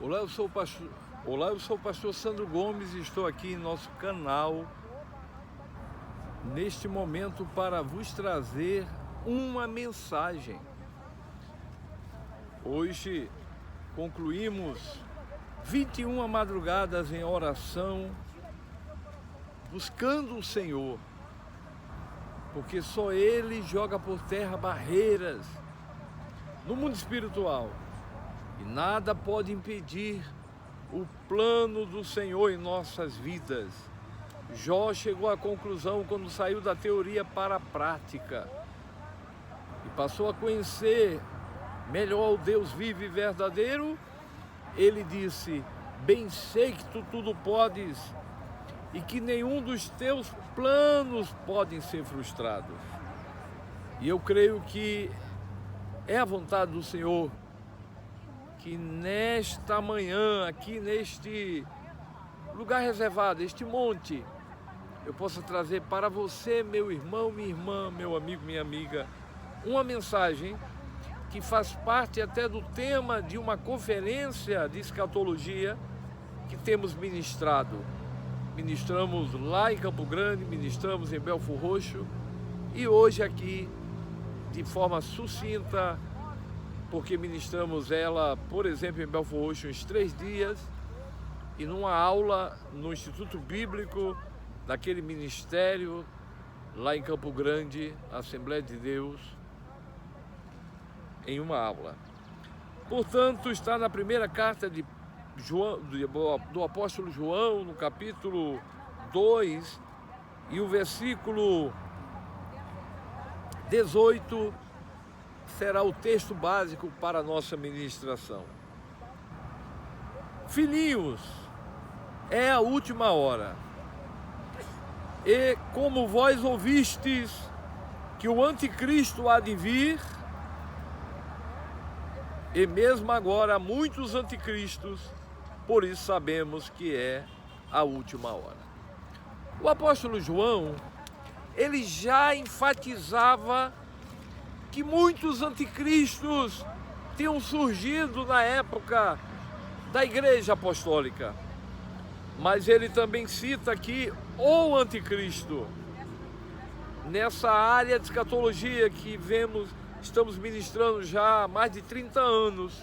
Olá, eu sou o pastor Sandro Gomes e estou aqui em nosso canal neste momento para vos trazer uma mensagem. Hoje concluímos 21 madrugadas em oração, buscando o Senhor, porque só Ele joga por terra barreiras no mundo espiritual. E nada pode impedir o plano do Senhor em nossas vidas. Jó chegou à conclusão quando saiu da teoria para a prática e passou a conhecer melhor o Deus vivo e verdadeiro. Ele disse: bem sei que tu tudo podes e que nenhum dos teus planos podem ser frustrados. E eu creio que é a vontade do Senhor que nesta manhã, aqui neste lugar reservado, este monte, eu possa trazer para você, meu irmão, minha irmã, meu amigo, minha amiga, uma mensagem que faz parte até do tema de uma conferência de escatologia que temos ministrado. Ministramos lá em Campo Grande, ministramos em Belfor Roxo e hoje aqui, de forma sucinta, porque ministramos ela, por exemplo, em Belfor Roxo uns 3 dias e numa aula no Instituto Bíblico daquele ministério lá em Campo Grande, Assembleia de Deus, em uma aula. Portanto, está na primeira carta de João, do apóstolo João, no capítulo 2 e o versículo 18 será o texto básico para a nossa ministração. Filhinhos, é a última hora. E como vós ouvistes que o anticristo há de vir, e mesmo agora há muitos anticristos, por isso sabemos que é a última hora. O apóstolo João, ele já enfatizava que muitos anticristos tinham surgido na época da Igreja Apostólica. Mas ele também cita aqui o anticristo. Nessa área de escatologia que estamos ministrando já há mais de 30 anos,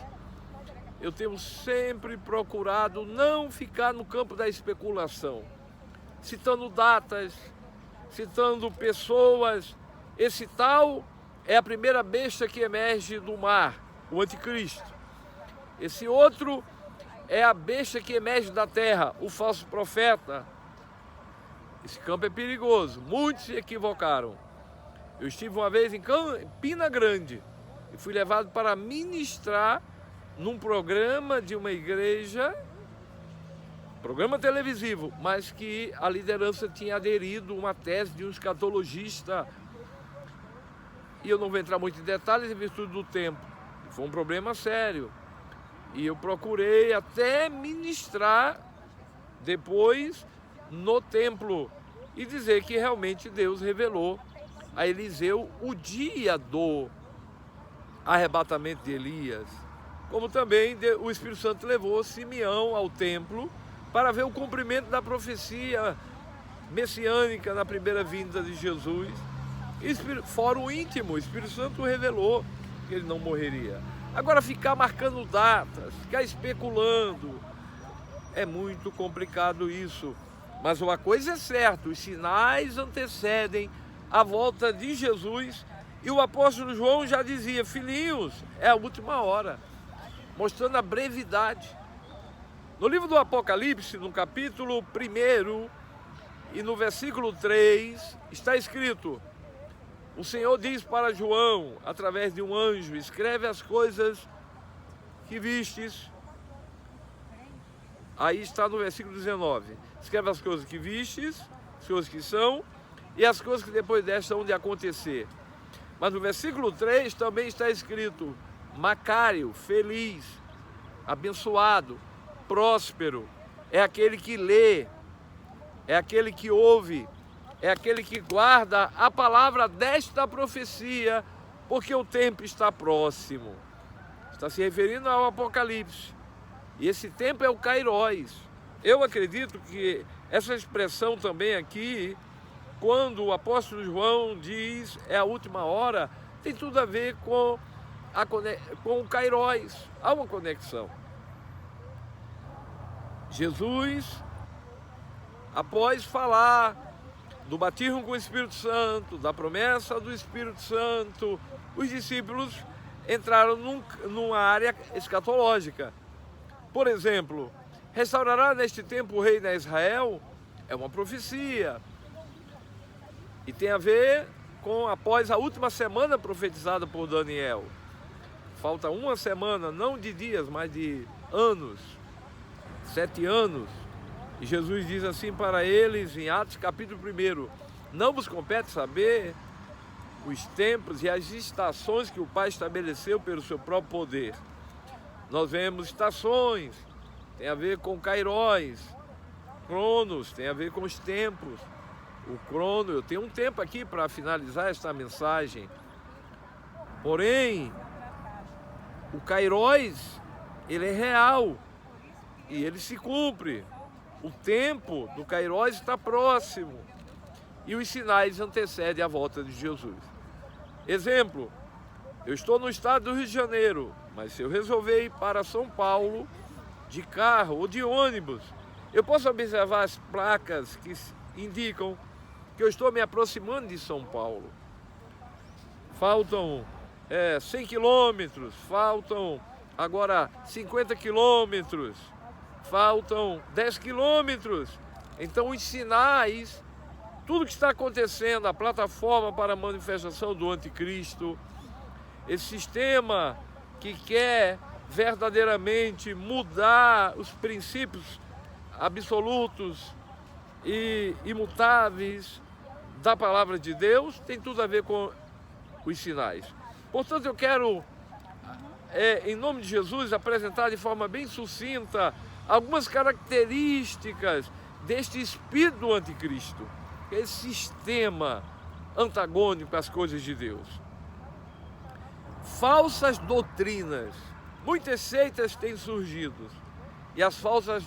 eu tenho sempre procurado não ficar no campo da especulação, citando datas, citando pessoas. Esse tal é a primeira besta que emerge do mar, o anticristo. Esse outro é a besta que emerge da terra, o falso profeta. Esse campo é perigoso, muitos se equivocaram. Eu estive uma vez em Campina Grande e fui levado para ministrar num programa de uma igreja, programa televisivo, mas que a liderança tinha aderido uma tese de um escatologista. E eu não vou entrar muito em detalhes em virtude do tempo. Foi um problema sério. E eu procurei até ministrar depois no templo e dizer que realmente Deus revelou a Eliseu o dia do arrebatamento de Elias. Como também o Espírito Santo levou Simeão ao templo para ver o cumprimento da profecia messiânica na primeira vinda de Jesus. Fora o íntimo, o Espírito Santo revelou que ele não morreria. Agora, ficar marcando datas, ficar especulando, é muito complicado isso. Mas uma coisa é certa, os sinais antecedem a volta de Jesus. E o apóstolo João já dizia: filhinhos, é a última hora, mostrando a brevidade. No livro do Apocalipse, no capítulo 1 e no versículo 3, está escrito: o Senhor diz para João, através de um anjo: escreve as coisas que vistes. Aí está no versículo 19. Escreve as coisas que vistes, as coisas que são, e as coisas que depois desta hão de acontecer. Mas no versículo 3 também está escrito: Macário, feliz, abençoado, próspero, é aquele que lê, é aquele que ouve, é aquele que guarda a palavra desta profecia, porque o tempo está próximo. Está se referindo ao Apocalipse. E esse tempo é o Kairos. Eu acredito que essa expressão também aqui, quando o apóstolo João diz é a última hora, tem tudo a ver com o Kairos. Há uma conexão. Jesus, após falar do batismo com o Espírito Santo, da promessa do Espírito Santo, os discípulos entraram numa área escatológica. Por exemplo, restaurará neste tempo o rei de Israel? É uma profecia. E tem a ver com após a última semana profetizada por Daniel. Falta uma semana, não de dias, mas de anos. 7 anos. E Jesus diz assim para eles em Atos capítulo 1: não vos compete saber os tempos e as estações que o Pai estabeleceu pelo seu próprio poder. Nós vemos estações, tem a ver com Kairos, Cronos, tem a ver com os tempos. O crono, eu tenho um tempo aqui para finalizar esta mensagem. Porém, o Kairos, ele é real e ele se cumpre. O tempo do Kairos está próximo e os sinais antecedem a volta de Jesus. Exemplo, eu estou no estado do Rio de Janeiro, mas se eu resolver ir para São Paulo de carro ou de ônibus, eu posso observar as placas que indicam que eu estou me aproximando de São Paulo. Faltam 100 quilômetros, faltam agora 50 quilômetros, faltam 10 quilômetros. Então os sinais, tudo que está acontecendo, a plataforma para a manifestação do anticristo, esse sistema que quer verdadeiramente mudar os princípios absolutos e imutáveis da palavra de Deus, tem tudo a ver com os sinais. Portanto, eu quero, em nome de Jesus, apresentar de forma bem sucinta algumas características deste espírito do anticristo, esse sistema antagônico às coisas de Deus. Falsas doutrinas, muitas seitas têm surgido e as falsas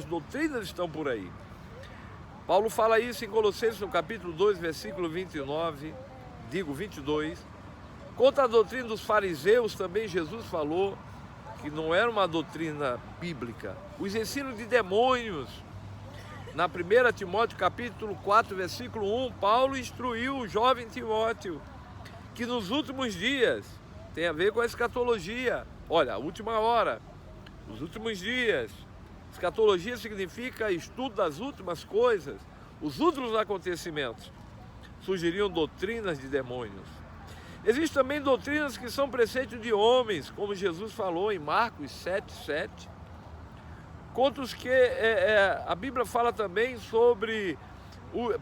doutrinas estão por aí. Paulo fala isso em Colossenses, no capítulo 2, versículo 22. Contra a doutrina dos fariseus, também Jesus falou que não era uma doutrina bíblica. Os ensinos de demônios, na 1 Timóteo, capítulo 4, versículo 1, Paulo instruiu o jovem Timóteo que nos últimos dias, tem a ver com a escatologia, olha, a última hora, os últimos dias. Escatologia significa estudo das últimas coisas, os últimos acontecimentos. Surgiriam doutrinas de demônios. Existem também doutrinas que são preceitos de homens, como Jesus falou em Marcos 7,7. Contra os que a Bíblia fala também sobre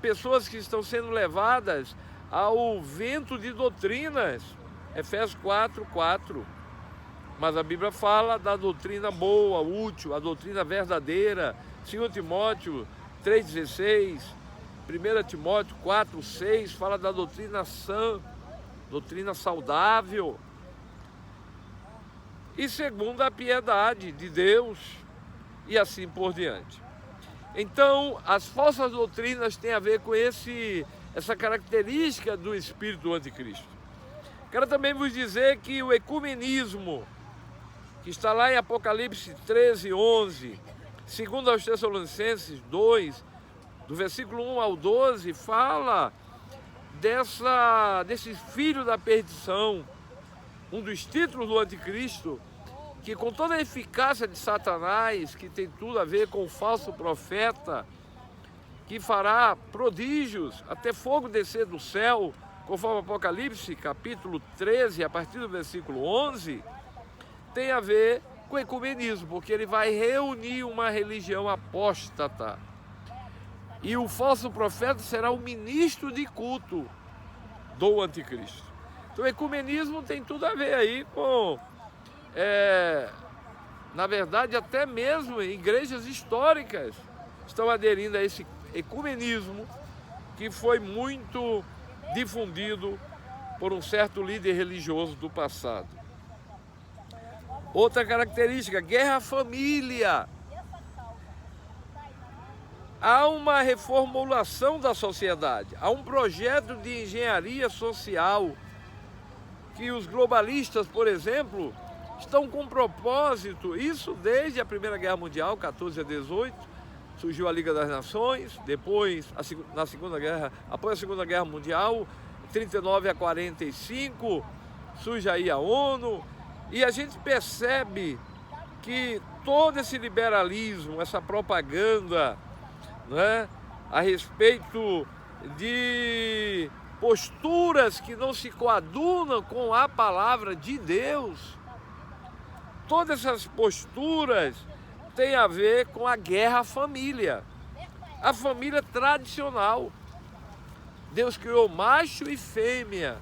pessoas que estão sendo levadas ao vento de doutrinas. Efésios 4:4. Mas a Bíblia fala da doutrina boa, útil, a doutrina verdadeira. 2 Timóteo 3,16, 1 Timóteo 4,6 fala da doutrina sã, doutrina saudável. E segundo a piedade de Deus, e assim por diante. Então, as falsas doutrinas têm a ver com essa característica do espírito do anticristo. Quero também vos dizer que o ecumenismo, que está lá em Apocalipse 13:11, segundo aos Tessalonicenses 2, do versículo 1 ao 12, fala desse filho da perdição, um dos títulos do anticristo, que com toda a eficácia de Satanás, que tem tudo a ver com o falso profeta, que fará prodígios, até fogo descer do céu, conforme Apocalipse capítulo 13, a partir do versículo 11, tem a ver com o ecumenismo, porque ele vai reunir uma religião apóstata. E o falso profeta será o ministro de culto do anticristo. Então o ecumenismo tem tudo a ver aí com, na verdade, até mesmo igrejas históricas estão aderindo a esse ecumenismo que foi muito difundido por um certo líder religioso do passado. Outra característica, guerra família. Há uma reformulação da sociedade, há um projeto de engenharia social que os globalistas, por exemplo, estão com propósito, isso desde a Primeira Guerra Mundial, 14 a 18, surgiu a Liga das Nações, depois, após a Segunda Guerra Mundial, 39 a 45, surge aí a ONU, e a gente percebe que todo esse liberalismo, essa propaganda, né, a respeito de posturas que não se coadunam com a palavra de Deus, todas essas posturas têm a ver com a guerra à família, a família tradicional. Deus criou macho e fêmea,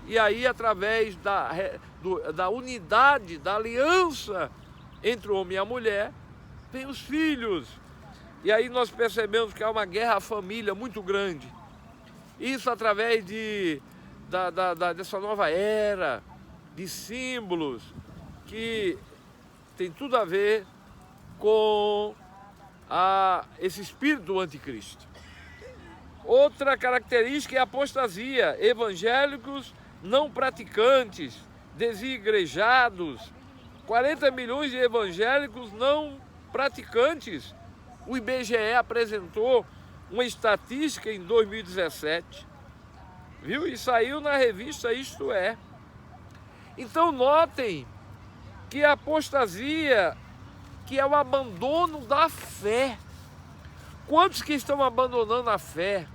e aí através da unidade, da aliança entre o homem e a mulher, vem os filhos. E aí nós percebemos que há uma guerra à família muito grande. Isso através dessa nova era de símbolos que tem tudo a ver com esse espírito do anticristo. Outra característica é a apostasia. Evangélicos não praticantes, desigrejados, 40 milhões de evangélicos não praticantes. O IBGE apresentou uma estatística em 2017, viu? E saiu na revista Isto É. Então notem que a apostasia, que é o abandono da fé. Quantos que estão abandonando a fé?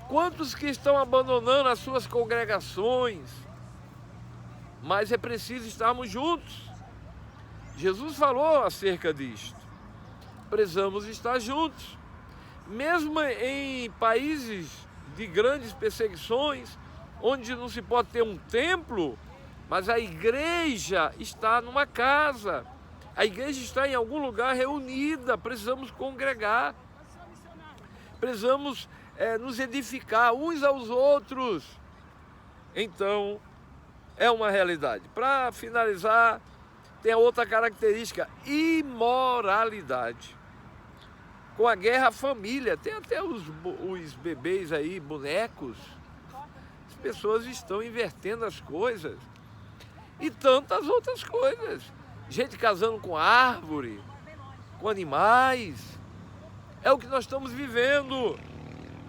Quantos que estão abandonando as suas congregações? Mas é preciso estarmos juntos. Jesus falou acerca disto. Precisamos estar juntos. Mesmo em países de grandes perseguições, onde não se pode ter um templo, mas a igreja está numa casa. A igreja está em algum lugar reunida. Precisamos congregar. Precisamos nos edificar uns aos outros. Então, é uma realidade. Para finalizar, tem a outra característica, imoralidade. Com a guerra à família, tem até os bebês aí, bonecos. As pessoas estão invertendo as coisas. E tantas outras coisas. Gente casando com árvore, com animais. É o que nós estamos vivendo.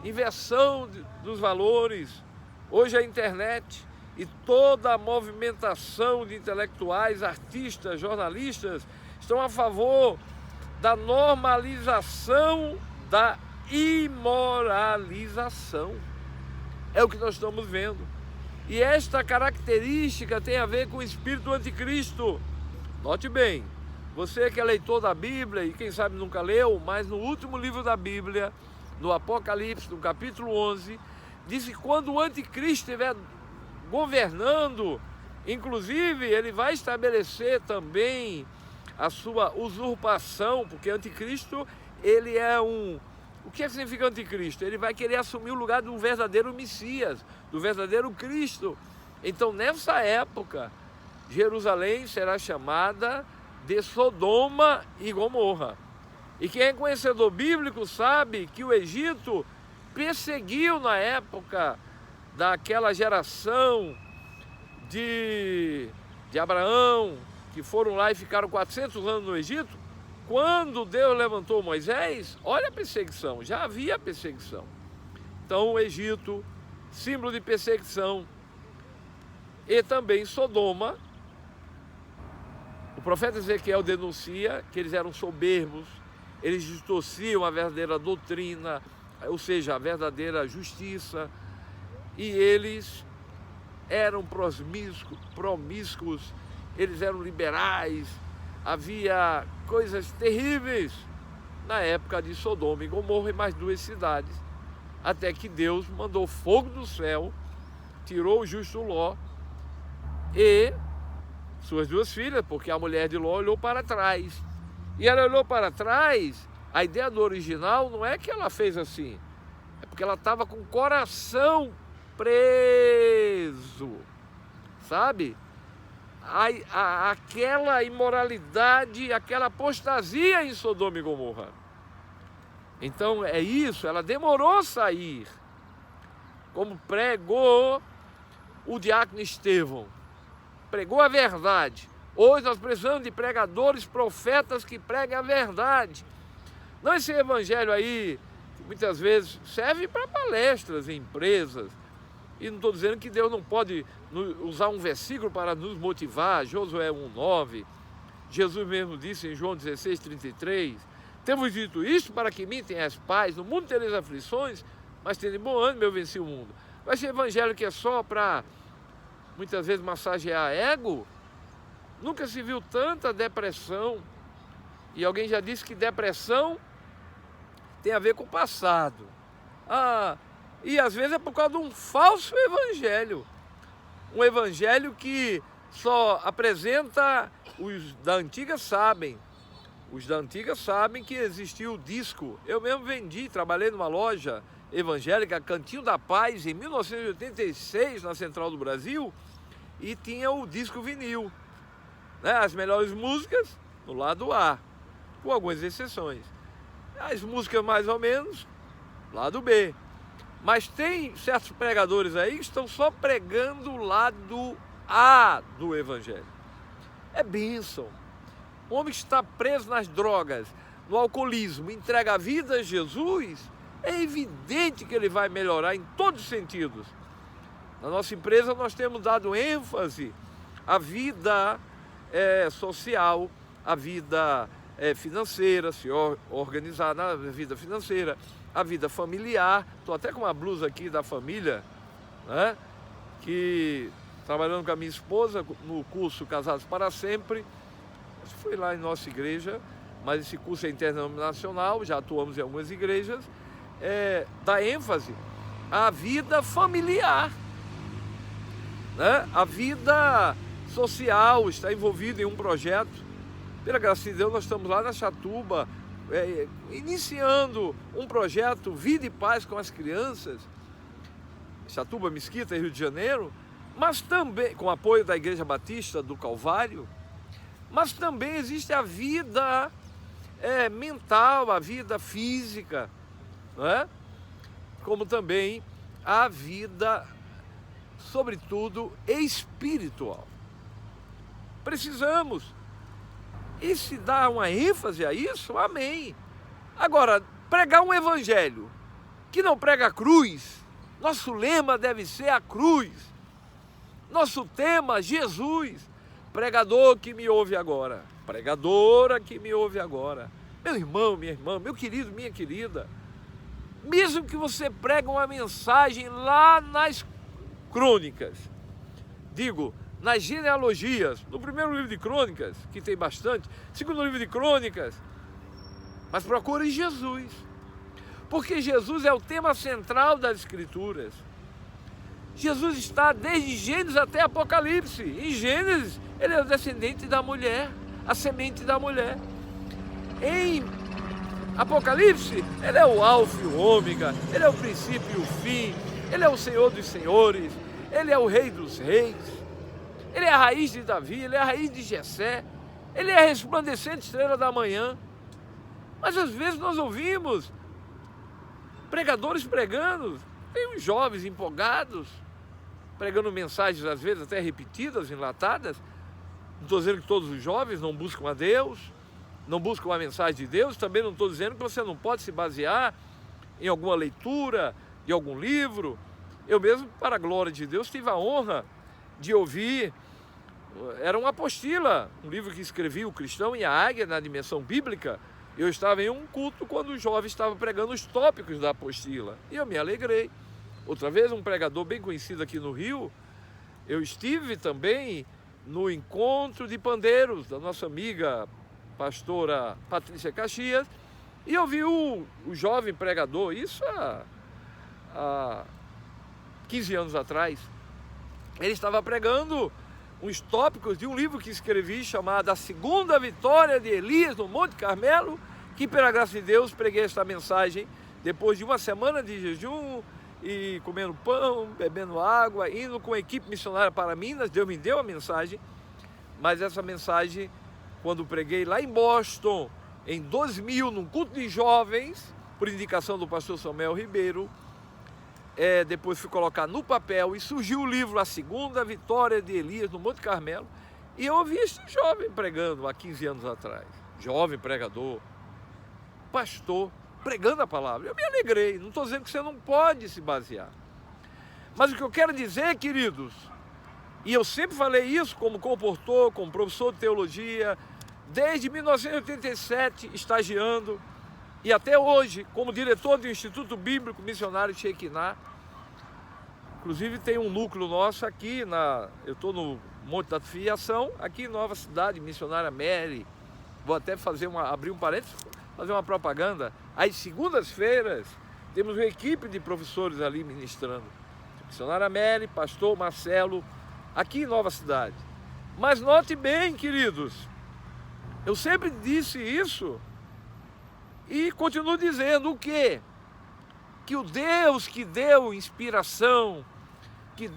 Inversão dos valores. Hoje a internet e toda a movimentação de intelectuais, artistas, jornalistas estão a favor da normalização da imoralização. É o que nós estamos vendo. E esta característica tem a ver com o espírito do anticristo. Note bem, você que é leitor da Bíblia e quem sabe nunca leu, mas no último livro da Bíblia, no Apocalipse, no capítulo 11, diz que quando o anticristo estiver governando, inclusive ele vai estabelecer também a sua usurpação, porque anticristo, ele é o que significa anticristo? Ele vai querer assumir o lugar do verdadeiro Messias, do verdadeiro Cristo. Então, nessa época, Jerusalém será chamada de Sodoma e Gomorra. E quem é conhecedor bíblico sabe que o Egito perseguiu na época daquela geração de Abraão, que foram lá e ficaram 400 anos no Egito. Quando Deus levantou Moisés, olha a perseguição, já havia perseguição. Então o Egito, símbolo de perseguição, e também Sodoma. O profeta Ezequiel denuncia que eles eram soberbos, eles distorciam a verdadeira doutrina, ou seja, a verdadeira justiça, e eles eram promíscuos, eles eram liberais, havia coisas terríveis na época de Sodoma e Gomorra e mais duas cidades, até que Deus mandou fogo do céu, tirou o justo Ló e suas duas filhas, porque a mulher de Ló olhou para trás. E ela olhou para trás, a ideia do original não é que ela fez assim, é porque ela estava com o coração preso, sabe? aquela imoralidade, aquela apostasia em Sodoma e Gomorra. Então é isso, ela demorou a sair, como pregou o diácono Estevão, pregou a verdade. Hoje nós precisamos de pregadores, profetas que preguem a verdade. Não esse evangelho aí, que muitas vezes serve para palestras em empresas. E não estou dizendo que Deus não pode usar um versículo para nos motivar, Josué 1,9. Jesus mesmo disse em João 16,33, temos dito isto para que em mim tenhas paz, no mundo tereis aflições, mas tende bom ânimo, eu venci o mundo. Mas esse evangelho que é só para, muitas vezes, massagear ego, nunca se viu tanta depressão. E alguém já disse que depressão tem a ver com o passado. E às vezes é por causa de um falso evangelho. Um evangelho que só apresenta, os da antiga sabem. Os da antiga sabem que existia o disco. Eu mesmo vendi, trabalhei numa loja evangélica, Cantinho da Paz, em 1986, na Central do Brasil, e tinha o disco vinil, né? As melhores músicas no lado A, com algumas exceções. As músicas mais ou menos, lado B. Mas tem certos pregadores aí que estão só pregando o lado A do evangelho. É bênção. O homem que está preso nas drogas, no alcoolismo, entrega a vida a Jesus, é evidente que ele vai melhorar em todos os sentidos. Na nossa empresa nós temos dado ênfase à vida social, à vida financeira, se organizar na vida financeira, a vida familiar. Estou até com uma blusa aqui da família, né? Que trabalhando com a minha esposa no curso Casados para Sempre. Fui lá em nossa igreja, mas esse curso é interdenominacional, já atuamos em algumas igrejas, dá ênfase à vida familiar, né? A vida social, está envolvido em um projeto. Pela graça de Deus, nós estamos lá na Chatuba, iniciando um projeto Vida e Paz com as Crianças, Chatuba, Mesquita, Rio de Janeiro, mas também com apoio da Igreja Batista do Calvário, mas também existe a vida mental, a vida física, não é? Como também a vida, sobretudo, espiritual. Precisamos. E se dá uma ênfase a isso, amém. Agora, pregar um evangelho que não prega a cruz, nosso lema deve ser a cruz. Nosso tema, Jesus. Pregador que me ouve agora, pregadora que me ouve agora, meu irmão, minha irmã, meu querido, minha querida, mesmo que você pregue uma mensagem lá nas crônicas, digo, nas genealogias, no primeiro livro de crônicas, que tem bastante, segundo livro de crônicas, mas procure Jesus, porque Jesus é o tema central das Escrituras. Jesus está desde Gênesis até Apocalipse. Em Gênesis, ele é o descendente da mulher, a semente da mulher. Em Apocalipse, ele é o alfa e o ômega, ele é o princípio e o fim, ele é o Senhor dos senhores, ele é o Rei dos reis, ele é a raiz de Davi, ele é a raiz de Jessé, ele é a resplandecente estrela da manhã. Mas às vezes nós ouvimos pregadores pregando, tem uns jovens empolgados, pregando mensagens às vezes até repetidas, enlatadas. Não estou dizendo que todos os jovens não buscam a Deus, não buscam a mensagem de Deus. Também não estou dizendo que você não pode se basear em alguma leitura de algum livro. Eu mesmo, para a glória de Deus, tive a honra de ouvir, era uma apostila, um livro que escrevi, O Cristão e a Águia, na dimensão bíblica. Eu estava em um culto quando o jovem estava pregando os tópicos da apostila, e eu me alegrei. Outra vez, um pregador bem conhecido aqui no Rio, eu estive também no encontro de pandeiros da nossa amiga pastora Patrícia Caxias, e eu vi o jovem pregador, isso há 15 anos atrás. Ele estava pregando uns tópicos de um livro que escrevi chamado A Segunda Vitória de Elias no Monte Carmelo, que pela graça de Deus preguei esta mensagem depois de uma semana de jejum e comendo pão, bebendo água, indo com a equipe missionária para Minas. Deus me deu a mensagem. mas essa mensagem, quando preguei lá em Boston, em 2000, num culto de jovens, por indicação do pastor Samuel Ribeiro, depois fui colocar no papel e surgiu o livro A Segunda Vitória de Elias no Monte Carmelo, e eu ouvi este jovem pregando há 15 anos atrás, jovem pregador, pastor, pregando a palavra. Eu me alegrei, não estou dizendo que você não pode se basear, mas o que eu quero dizer, queridos, e eu sempre falei isso como comportor, como professor de teologia, desde 1987, estagiando, e até hoje, como diretor do Instituto Bíblico Missionário Shekinah. Inclusive tem um núcleo nosso aqui, eu estou no Monte da Filiação, aqui em Nova Cidade, Missionária Mary. Vou até abrir um parênteses, fazer uma propaganda. Às segundas-feiras, temos uma equipe de professores ali ministrando. Missionária Mary, pastor Marcelo, aqui em Nova Cidade. Mas note bem, queridos, eu sempre disse isso e continuo dizendo o quê? Que o Deus que deu inspiração, que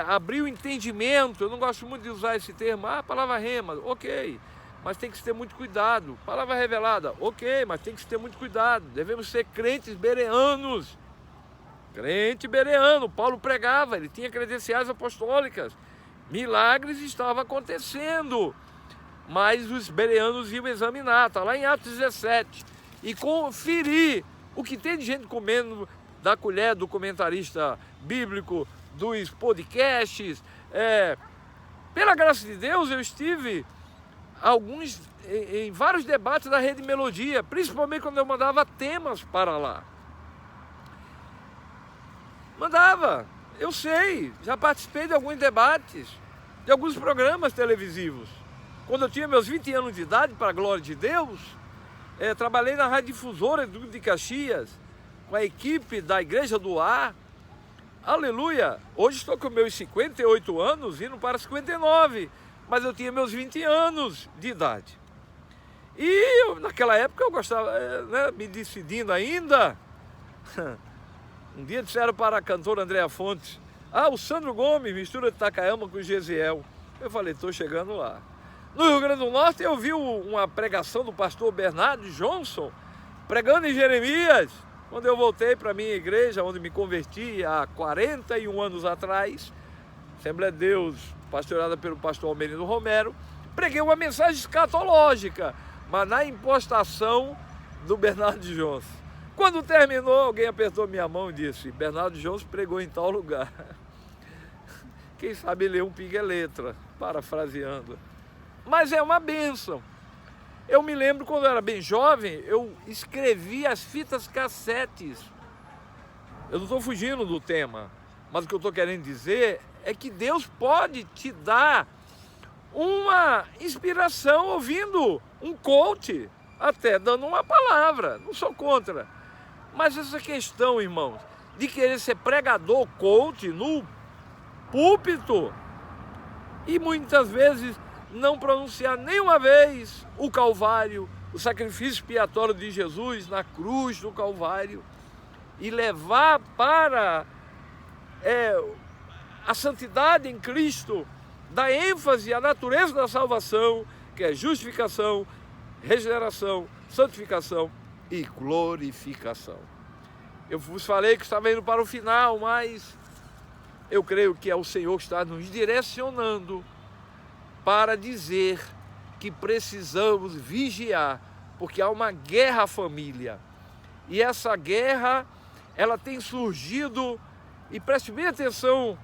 abriu entendimento, eu não gosto muito de usar esse termo, a palavra rema, ok, mas tem que se ter muito cuidado. Palavra revelada, ok, mas tem que se ter muito cuidado. Devemos ser crentes bereanos. Crente bereano, Paulo pregava, ele tinha credenciais apostólicas, milagres estavam acontecendo, mas os bereanos iam examinar, está lá em Atos 17, e conferir o que tem de gente comendo da colher do comentarista bíblico, dos podcasts. Pela graça de Deus, eu estive em vários debates da Rede Melodia, principalmente quando eu mandava temas para lá. Mandava, eu sei, já participei de alguns debates, de alguns programas televisivos. Quando eu tinha meus 20 anos de idade, para a glória de Deus, trabalhei na Rádio Difusora de Caxias, com a equipe da Igreja do Ar. Aleluia! Hoje estou com meus 58 anos, indo para 59, mas eu tinha meus 20 anos de idade. E naquela época eu gostava, me decidindo ainda. Um dia disseram para a cantora Andréa Fontes, o Sandro Gomes mistura de Takayama com Gesiel. Eu falei, estou chegando lá. No Rio Grande do Norte eu vi uma pregação do pastor Bernardo Johnson, pregando em Jeremias. Quando eu voltei para a minha igreja, onde me converti há 41 anos atrás, Assembleia de Deus, pastorada pelo pastor Almerino Romero, preguei uma mensagem escatológica, mas na impostação do Bernardo Johnson. Quando terminou, alguém apertou minha mão e disse, Bernardo Johnson pregou em tal lugar. Quem sabe ler um pinga é letra, parafraseando. Mas é uma bênção. Eu me lembro quando eu era bem jovem, eu escrevia as fitas cassetes. Eu não estou fugindo do tema, mas o que eu estou querendo dizer é que Deus pode te dar uma inspiração ouvindo um coach, até dando uma palavra, não sou contra. Mas essa questão, irmãos, de querer ser pregador, coach, no púlpito, e muitas vezes não pronunciar nenhuma vez o Calvário, o sacrifício expiatório de Jesus na cruz do Calvário, e levar para a santidade em Cristo, dar ênfase à natureza da salvação, que é justificação, regeneração, santificação e glorificação. Eu vos falei que estava indo para o final, mas eu creio que é o Senhor que está nos direcionando para dizer que precisamos vigiar, porque há uma guerra à família. E essa guerra, ela tem surgido, e preste bem atenção,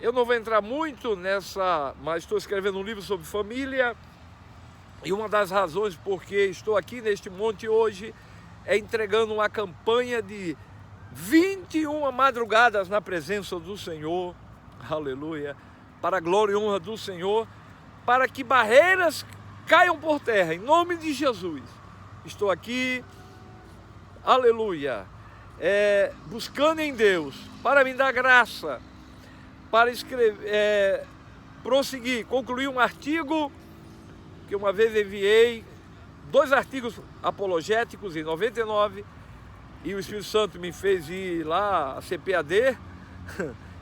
eu não vou entrar muito nessa, mas estou escrevendo um livro sobre família, e uma das razões por que estou aqui neste monte hoje é entregando uma campanha de 21 madrugadas na presença do Senhor, aleluia, para a glória e honra do Senhor, para que barreiras caiam por terra, em nome de Jesus. Estou aqui, aleluia, buscando em Deus, para me dar graça, para escrever, prosseguir, concluir um artigo, que uma vez enviei, 2 artigos apologéticos em 99, e o Espírito Santo me fez ir lá, a CPAD,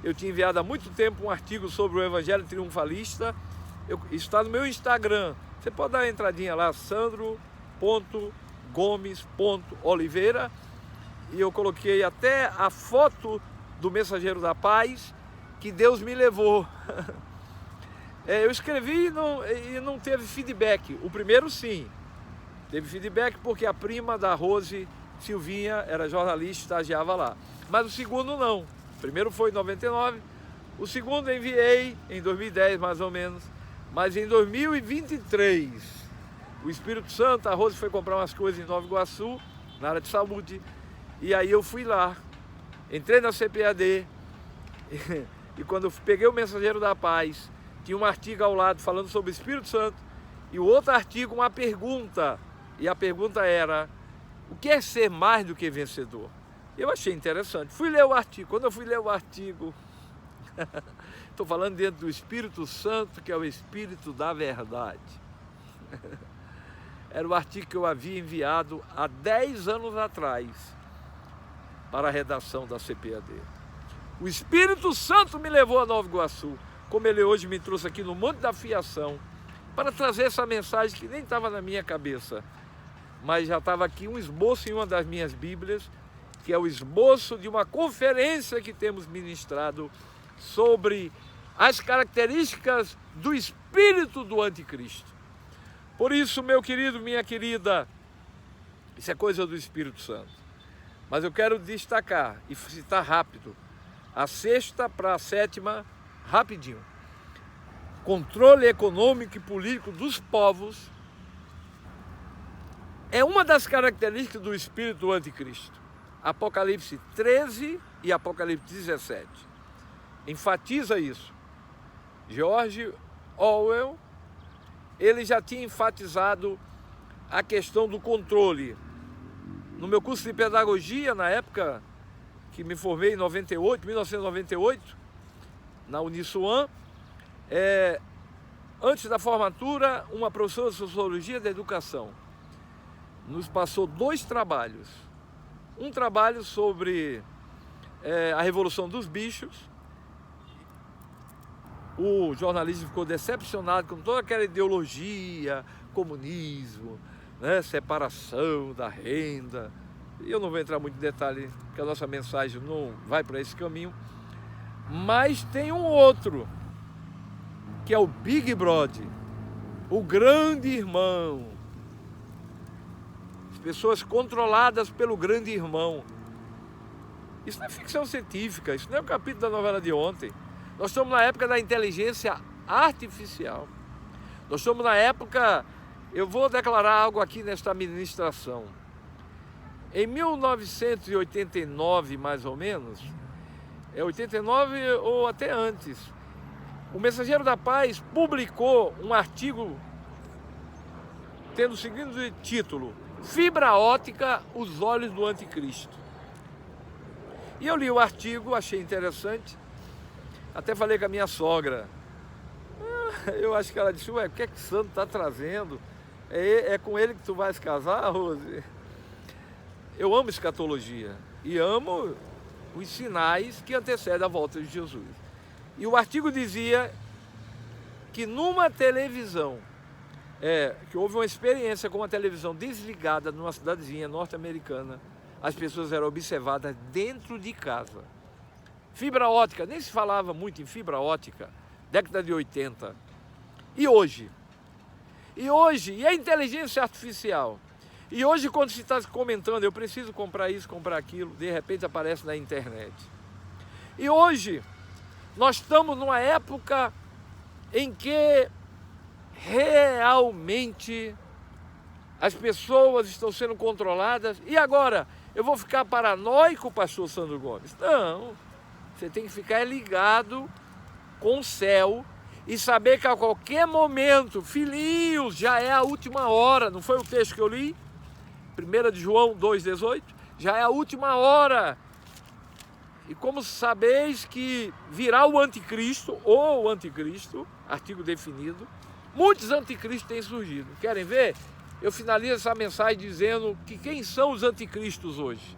eu tinha enviado há muito tempo um artigo sobre o Evangelho Triunfalista, Está no meu Instagram. Você pode dar uma entradinha lá, sandro.gomes.oliveira, e eu coloquei até a foto do Mensageiro da Paz, que Deus me levou. Eu escrevi e não teve feedback. O primeiro sim, teve feedback porque a prima da Rose, Silvinha, era jornalista, estagiava lá. Mas o segundo não. O primeiro foi em 99, o segundo enviei em 2010 mais ou menos. Mas em 2023, o Espírito Santo, a Rose foi comprar umas coisas em Nova Iguaçu, na área de saúde, e aí eu fui lá, entrei na CPAD, e quando eu peguei o Mensageiro da Paz, tinha um artigo ao lado falando sobre o Espírito Santo, e o outro artigo uma pergunta, e a pergunta era: o que é ser mais do que vencedor? Eu achei interessante, fui ler o artigo. Quando eu fui ler o artigo, estou falando dentro do Espírito Santo, que é o Espírito da verdade. Era o artigo que eu havia enviado há 10 anos atrás para a redação da CPAD. O Espírito Santo me levou a Nova Iguaçu, como ele hoje me trouxe aqui no Monte da Fiação, para trazer essa mensagem que nem estava na minha cabeça, mas já estava aqui um esboço em uma das minhas Bíblias, que é o esboço de uma conferência que temos ministrado sobre as características do espírito do anticristo. Por isso, meu querido, minha querida, isso é coisa do Espírito Santo. Mas eu quero destacar e citar rápido a 6ª para a 7ª, rapidinho. Controle econômico e político dos povos é uma das características do espírito do anticristo. Apocalipse 13 e Apocalipse 17 enfatiza isso. George Orwell, ele já tinha enfatizado a questão do controle. No meu curso de pedagogia, na época que me formei em 1998, na Uniswan, antes da formatura, uma professora de Sociologia da Educação nos passou 2 trabalhos. Um trabalho sobre a Revolução dos Bichos. O jornalista ficou decepcionado com toda aquela ideologia, comunismo, né, separação da renda. E eu não vou entrar muito em detalhe, porque a nossa mensagem não vai para esse caminho. Mas tem um outro, que é o Big Brother, o grande irmão. As pessoas controladas pelo grande irmão. Isso não é ficção científica, isso não é o capítulo da novela de ontem. Nós estamos na época da inteligência artificial. Nós estamos na época, eu vou declarar algo aqui nesta ministração. Em 1989, mais ou menos, 89 ou até antes, o Mensageiro da Paz publicou um artigo tendo o seguinte título: Fibra ótica, os olhos do anticristo. E eu li o artigo, achei interessante, até falei com a minha sogra. Eu acho que ela disse: ué, o que é que o santo está trazendo? É com ele que tu vais casar, Rose? Eu amo escatologia e amo os sinais que antecedem a volta de Jesus. E o artigo dizia que numa televisão, que houve uma experiência com uma televisão desligada numa cidadezinha norte-americana, as pessoas eram observadas dentro de casa. Fibra ótica, nem se falava muito em fibra ótica, década de 80. E hoje? E a inteligência artificial? E hoje, quando se está comentando, eu preciso comprar isso, comprar aquilo, de repente aparece na internet. E hoje, nós estamos numa época em que realmente as pessoas estão sendo controladas. E agora, eu vou ficar paranoico, pastor Sandro Gomes? Não, você tem que ficar ligado com o céu e saber que a qualquer momento, filhinhos, já é a última hora. Não foi o texto que eu li? 1 de João 2,18, já é a última hora. E como sabeis que virá o anticristo, ou o anticristo, artigo definido, muitos anticristos têm surgido. Querem ver? Eu finalizo essa mensagem dizendo que quem são os anticristos hoje?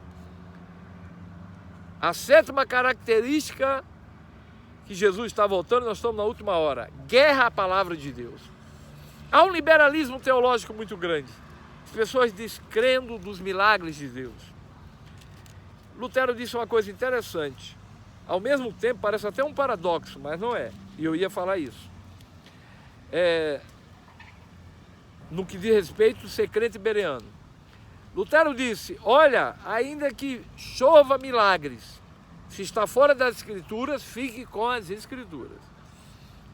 A 7ª característica que Jesus está voltando, nós estamos na última hora. Guerra à palavra de Deus. Há um liberalismo teológico muito grande. As pessoas descrendo dos milagres de Deus. Lutero disse uma coisa interessante. Ao mesmo tempo, parece até um paradoxo, mas não é. E eu ia falar isso. No que diz respeito a ser crente bereano. Lutero disse, olha, ainda que chova milagres, se está fora das Escrituras, fique com as Escrituras.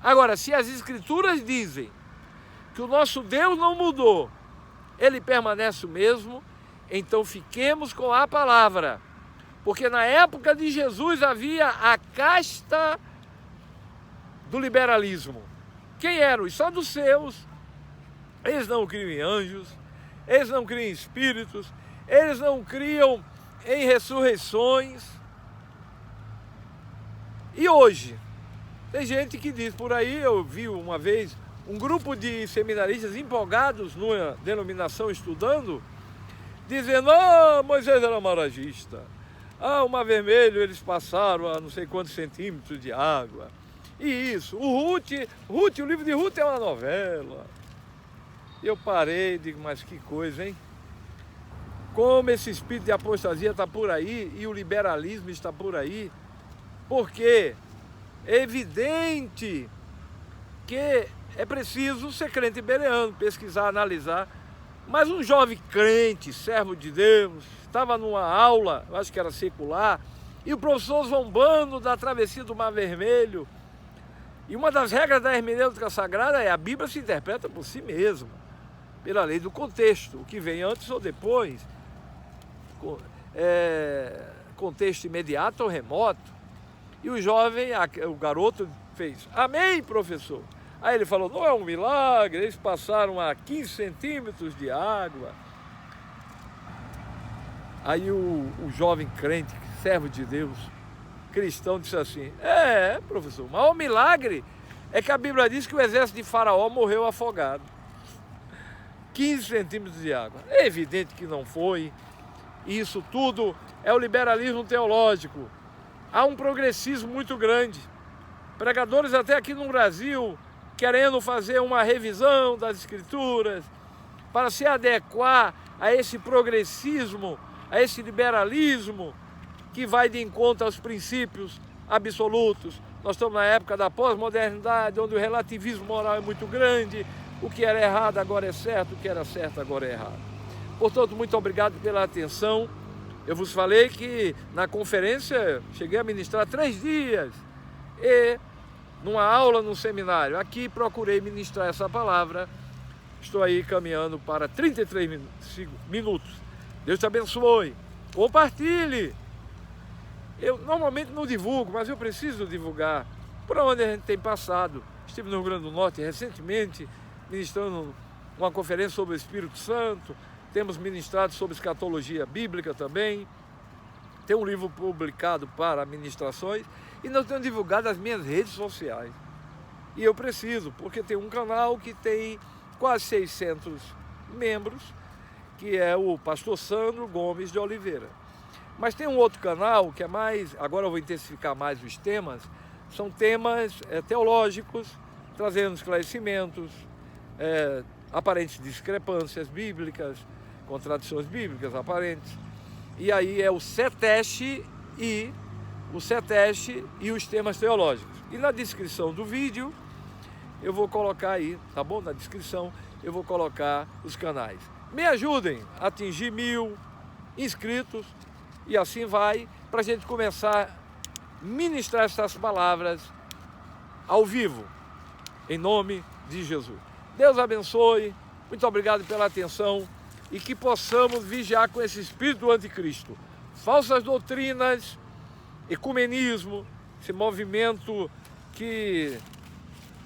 Agora, se as Escrituras dizem que o nosso Deus não mudou, ele permanece o mesmo, então fiquemos com a palavra. Porque na época de Jesus havia a casta do liberalismo. Quem eram? Os saduceus. Eles não criam em anjos, eles não criam em espíritos, eles não criam em ressurreições. E hoje, tem gente que diz por aí, eu vi uma vez, um grupo de seminaristas empolgados numa denominação estudando, dizendo, Moisés era maragista, o Mar Vermelho eles passaram a não sei quantos centímetros de água, e isso, o livro de Ruth é uma novela. Eu parei e digo, mas que coisa, hein? Como esse espírito de apostasia está por aí e o liberalismo está por aí, porque é evidente que é preciso ser crente bereano, pesquisar, analisar. Mas um jovem crente, servo de Deus, estava numa aula, eu acho que era secular, e o professor zombando da travessia do Mar Vermelho. E uma das regras da hermenêutica sagrada é a Bíblia se interpreta por si mesma, pela lei do contexto, o que vem antes ou depois, contexto imediato ou remoto. E o jovem, o garoto fez, amém, professor. Aí ele falou, não é um milagre, eles passaram a 15 centímetros de água. Aí o jovem crente, servo de Deus, cristão, disse assim, professor, mas o milagre é que a Bíblia diz que o exército de Faraó morreu afogado. 15 centímetros de água. É evidente que não foi. Isso tudo é o liberalismo teológico. Há um progressismo muito grande. Pregadores até aqui no Brasil querendo fazer uma revisão das Escrituras para se adequar a esse progressismo, a esse liberalismo que vai de encontro aos princípios absolutos. Nós estamos na época da pós-modernidade, onde o relativismo moral é muito grande. O que era errado agora é certo, o que era certo agora é errado. Portanto, muito obrigado pela atenção. Eu vos falei que na conferência cheguei a ministrar 3 dias e numa aula no seminário. Aqui procurei ministrar essa palavra. Estou aí caminhando para 33 minutos. Deus te abençoe. Compartilhe. Eu normalmente não divulgo, mas eu preciso divulgar por onde a gente tem passado. Estive no Rio Grande do Norte recentemente, ministrando uma conferência sobre o Espírito Santo. Temos ministrado sobre escatologia bíblica também. Tem um livro publicado para ministrações. E nós temos divulgado as minhas redes sociais. E eu preciso, porque tem um canal que tem quase 600 membros, que é o pastor Sandro Gomes de Oliveira. Mas tem um outro canal que é mais, agora eu vou intensificar mais os temas, são temas teológicos, trazendo esclarecimentos, aparentes discrepâncias bíblicas, contradições bíblicas aparentes. E aí é o CETEST e os temas teológicos. E na descrição do vídeo, eu vou colocar aí, tá bom? Na descrição, eu vou colocar os canais. Me ajudem a atingir 1000 inscritos e assim vai, para a gente começar a ministrar essas palavras ao vivo, em nome de Jesus. Deus abençoe, muito obrigado pela atenção e que possamos vigiar com esse espírito do anticristo. Falsas doutrinas, ecumenismo, esse movimento que,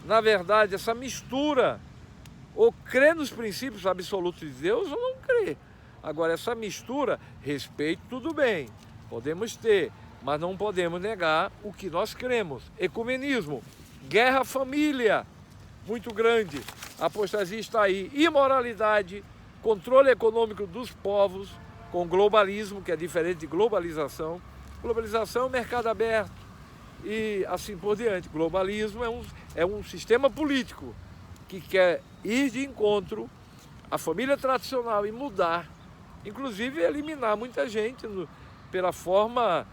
na verdade, essa mistura, ou crê nos princípios absolutos de Deus ou não crê. Agora, essa mistura, respeito, tudo bem, podemos ter, mas não podemos negar o que nós cremos. Ecumenismo, guerra família, muito grande, a apostasia está aí, imoralidade, controle econômico dos povos, com globalismo, que é diferente de globalização. Globalização é o mercado aberto, e assim por diante. Globalismo é um sistema político que quer ir de encontro à família tradicional e mudar, inclusive eliminar muita gente pela forma,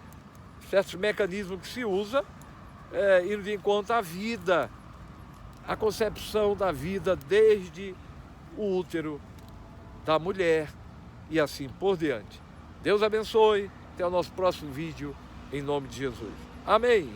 certos mecanismos que se usa, indo de encontro à vida, à concepção da vida desde o útero da mulher e assim por diante. Deus abençoe, até o nosso próximo vídeo, em nome de Jesus. Amém.